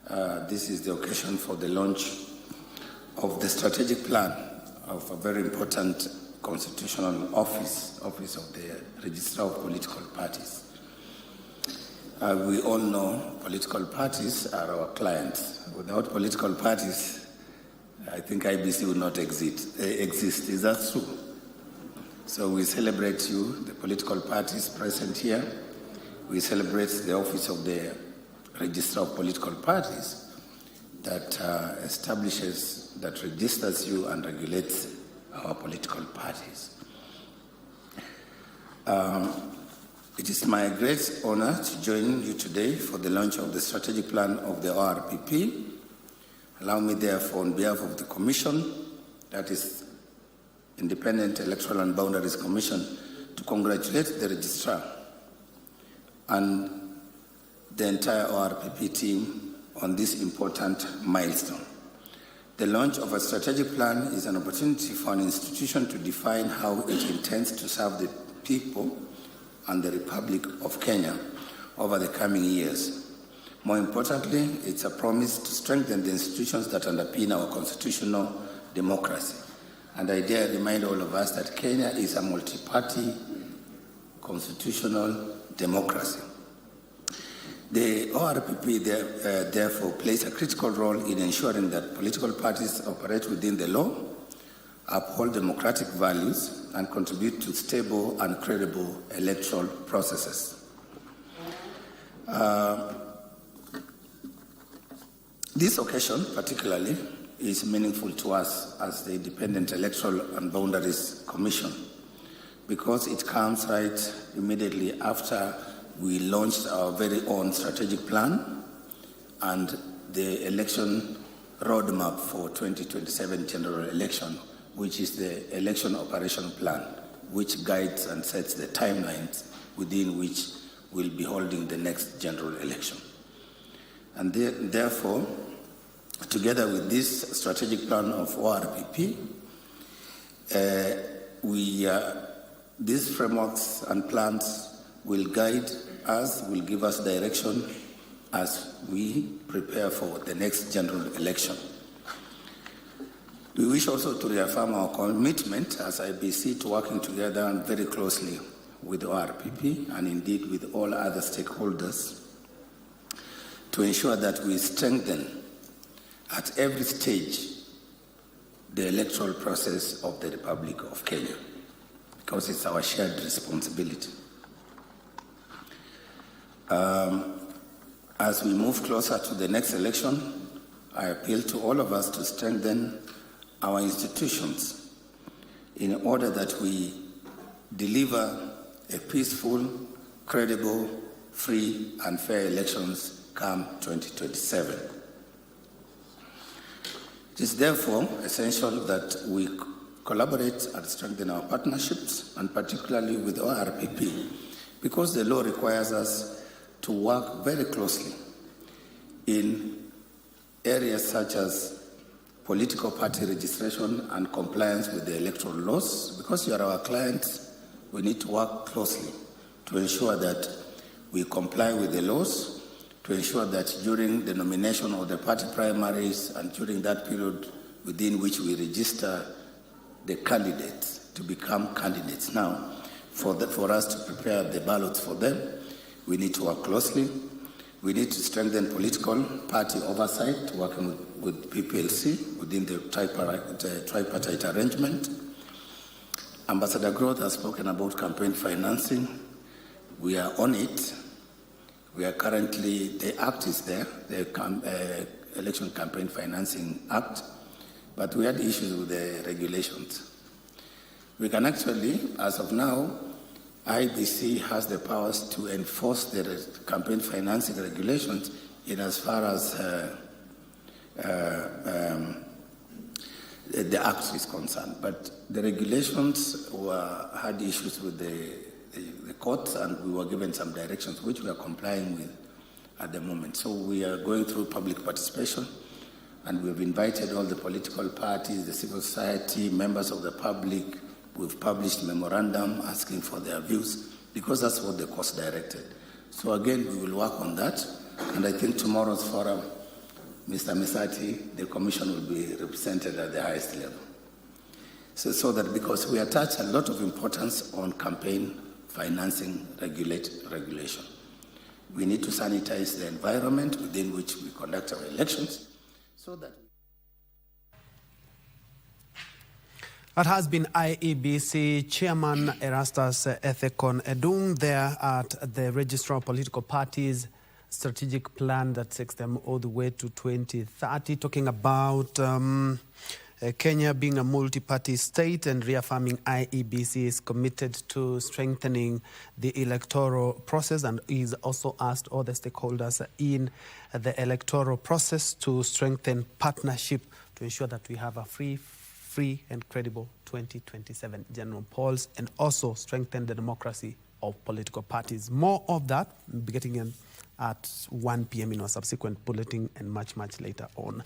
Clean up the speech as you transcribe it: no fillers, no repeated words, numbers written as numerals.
This is the occasion for the launch of the strategic plan of a very important constitutional office of the Registrar of Political Parties. We all know political parties are our clients. Without political parties, I think IBC would not exist. Is that true? So we celebrate you, the political parties present here. We celebrate the office of the Registrar of Political Parties that establishes, that registers you and regulates our political parties. It is my great honor to join you today for the launch of the strategic plan of the ORPP. Allow me therefore, on behalf of the Commission, that is Independent Electoral and Boundaries Commission, to congratulate the Registrar and the entire ORPP team on this important milestone. The launch of a strategic plan is an opportunity for an institution to define how it intends to serve the people and the Republic of Kenya over the coming years. More importantly, it's a promise to strengthen the institutions that underpin our constitutional democracy. And I dare remind all of us that Kenya is a multi-party constitutional democracy. The ORPP therefore plays a critical role in ensuring that political parties operate within the law, uphold democratic values, and contribute to stable and credible electoral processes. This occasion, particularly, is meaningful to us as the Independent Electoral and Boundaries Commission because it comes right immediately after we launched our very own strategic plan and the election roadmap for 2027 general election, which is the election operation plan, which guides and sets the timelines within which we'll be holding the next general election. And therefore, together with this strategic plan of ORPP, these frameworks and plans will guide us, will give us direction as we prepare for the next general election. We wish also to reaffirm our commitment as IBC to working together and very closely with ORPP and indeed with all other stakeholders to ensure that we strengthen at every stage the electoral process of the Republic of Kenya, because it's our shared responsibility. As we move closer to the next election, I appeal to all of us to strengthen our institutions in order that we deliver a peaceful, credible, free, and fair elections come 2027. It is therefore essential that we collaborate and strengthen our partnerships, and particularly with ORPP, because the law requires us to work very closely in areas such as political party registration and compliance with the electoral laws. Because you are our clients, we need to work closely to ensure that we comply with the laws, to ensure that during the nomination of the party primaries and during that period within which we register the candidates to become candidates now, for us to prepare the ballots for them, we need to work closely. We need to strengthen political party oversight, working with PPLC within the tripartite arrangement. Ambassador Growth has spoken about campaign financing. We are on it. We are currently, the act is there, the Election Campaign Financing Act, but we had issues with the regulations. We can actually, as of now, IBC has the powers to enforce the campaign financing regulations in as far as the act is concerned. But the regulations had issues with the courts, and we were given some directions which we are complying with at the moment. So we are going through public participation, and we've invited all the political parties, the civil society, members of the public. We've published memorandum asking for their views because that's what the courts directed. So again, we will work on that, and I think tomorrow's forum Mr. Misati, the commission will be represented at the highest level. So that because we attach a lot of importance on campaign financing regulation. We need to sanitize the environment within which we conduct our elections so that... That has been IEBC Chairman Erastus Ethekon Edung there at the Registrar of Political Parties strategic plan that takes them all the way to 2030, talking about Kenya being a multi-party state and reaffirming IEBC is committed to strengthening the electoral process, and he's also asked all the stakeholders in the electoral process to strengthen partnership to ensure that we have a free and credible 2027 general polls and also strengthen the democracy of political parties. More of that beginning at 1 p.m. in our subsequent bulletin and much later on.